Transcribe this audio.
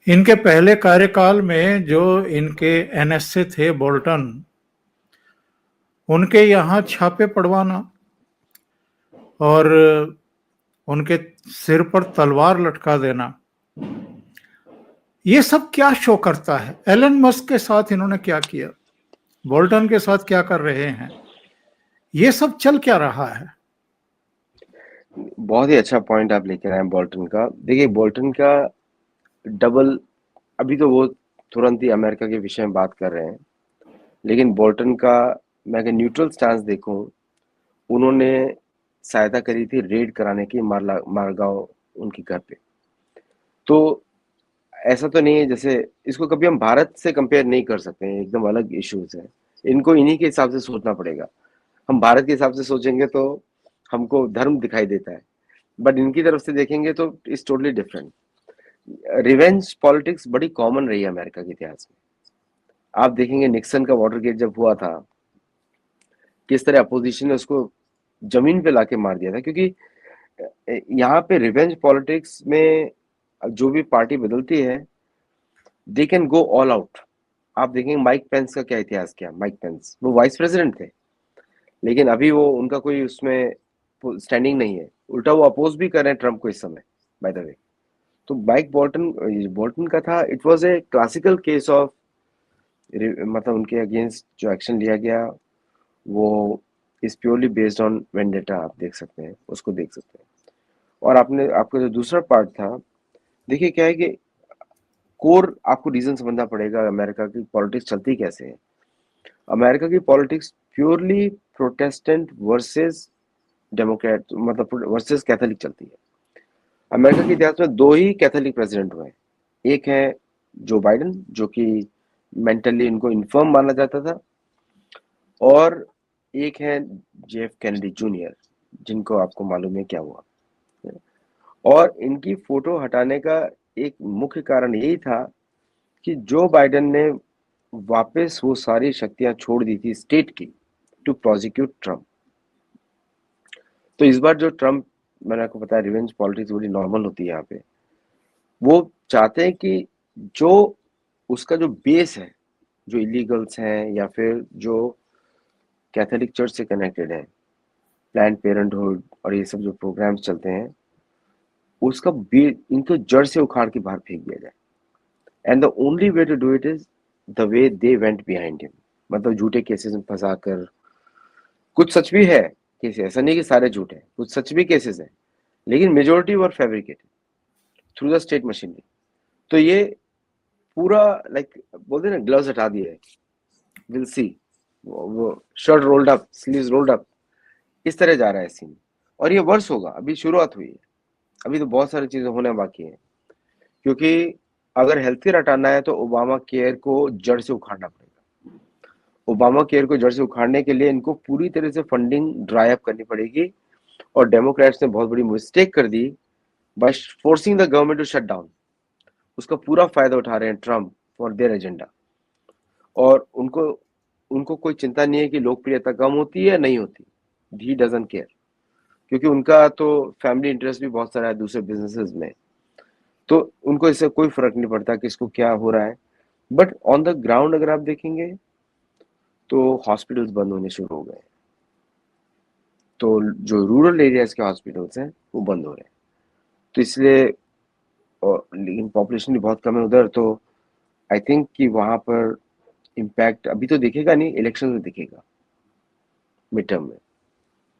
इनके पहले कार्यकाल में जो इनके एनएसए थे बोल्टन, उनके यहाँ छापे पड़वाना और उनके सिर पर तलवार लटका देना, ये सब क्या शो करता है? एलन मस्क के साथ इन्होंने क्या किया, बोल्टन के साथ क्या कर रहे हैं, ये सब चल क्या रहा है? बहुत ही अच्छा पॉइंट आप लेकर आए बोल्टन का। देखिए बोल्टन का डबल, अभी तो वो तुरंत ही अमेरिका के विषय में बात कर रहे हैं, लेकिन बोल्टन का मैं अगर न्यूट्रल स्टांस देखूं, उन्होंने सहायता करी थी रेड कराने की मारगांव उनके घर पे। तो ऐसा तो नहीं है, जैसे इसको कभी हम भारत से कंपेयर नहीं कर सकते हैं, एकदम अलग इश्यूज है। इनको इन्हीं के हिसाब से सोचना पड़ेगा। हम भारत के हिसाब से सोचेंगे तो हमको धर्म दिखाई देता है, बट इनकी तरफ से देखेंगे तो it's totally different. Revenge politics बड़ी कॉमन रही है अमेरिका के इतिहास में। आप देखेंगे निक्सन का वाटर गेट जब हुआ था, किस तरह अपोजिशन ने उसको जमीन पे लाके मार दिया था, क्योंकि यहाँ पे रिवेंज पॉलिटिक्स में जो भी पार्टी बदलती है, they can go all out. आप देखेंगे माइक पेंस का क्या इतिहास, क्या माइक पेंस वो वाइस प्रेसिडेंट थे, लेकिन अभी वो उनका कोई उसमें स्टैंडिंग नहीं है, उल्टा वो अपोज भी कर रहे हैं ट्रम्प को इस समय, बाय द वे। तो माइक बोल्टन बोल्टन का था, it was a classical case of, मतलब उनके अगेंस्ट जो एक्शन लिया गया वो is purely based on vendetta. आप देख सकते हैं, उसको देख सकते हैं। और आपने आपका जो दूसरा पार्ट था, देखिए क्या है कि कोर आपको रीजन समझना पड़ेगा अमेरिका की पॉलिटिक्स चलती कैसे है। अमेरिका की politics purely Protestant versus Democrat, मतलब वर्सेस कैथोलिक चलती है। अमेरिका के इतिहास में दो ही कैथोलिक प्रेसिडेंट हुए हैं। एक है जो बाइडेन, जो कि मेंटली इनको इन्फर्म माना जाता था, और एक है जेफ कैनेडी जूनियर, जिनको आपको मालूम है क्या हुआ। और इनकी फोटो हटाने का एक मुख्य कारण यही था कि जो बाइडेन ने वापस वो सारी शक्तियां छोड़ दी थी स्टेट की टू प्रोसिक्यूट ट्रम्प। तो इस बार जो ट्रम्प, मैंने आपको बताया रिवेंज पॉलिटिक्स बड़ी नॉर्मल होती है यहाँ पे। वो चाहते हैं कि जो उसका जो बेस है, जो इलीगल्स हैं या फिर जो कैथोलिक चर्च से कनेक्टेड है, प्लान्ड पेरेंटहुड और ये सब जो प्रोग्राम्स चलते हैं, उसका इनको जड़ से उखाड़ के बाहर फेंक दिया जाए। And the only way to do it is the way they went behind him, मतलब झूठे केसेस में फंसा कर। कुछ सच भी है केस, ऐसा नहीं कि सारे झूठे हैं, कुछ सच भी केसेस हैं, लेकिन majority were fabricated through the state machinery. तो ये पूरा लाइक बोलते हैं ना, ग्लव्स हटा दिए, विल सी, वो shirt rolled up, sleeves rolled up, इस तरह जा रहा है सीन। और ये वर्ष होगा, अभी शुरुआत हुई है, अभी तो बहुत सारी चीजें होने बाकी हैं। क्योंकि अगर हेल्थ केयर हटाना है तो ओबामा केयर को जड़ से उखाड़ना पड़ेगा। ओबामा केयर को जड़ से उखाड़ने के लिए इनको पूरी तरह से फंडिंग ड्राई अप करनी पड़ेगी। और डेमोक्रेट्स ने बहुत बड़ी मिस्टेक कर दी by forcing the government to shut down. उसका पूरा फायदा उठा रहे हैं ट्रम्प फॉर देयर एजेंडा। और उनको उनको कोई चिंता नहीं है कि लोकप्रियता कम होती है या नहीं होती, ही डजंट केयर, क्योंकि उनका तो फैमिली इंटरेस्ट भी बहुत सारा है दूसरे बिजनेसेस में। तो उनको इससे कोई फर्क नहीं पड़ता कि इसको क्या हो रहा है। बट ऑन द ग्राउंड अगर आप देखेंगे तो हॉस्पिटल्स बंद होने शुरू हो गए। तो जो रूरल एरियाज के हॉस्पिटल्स हैं वो बंद हो रहे हैं। तो इसलिए, और लेकिन पॉपुलेशन भी बहुत कम है उधर, तो आई थिंक कि वहां पर इम्पैक्ट अभी तो दिखेगा नहीं, इलेक्शन में दिखेगा, मिड टर्म में।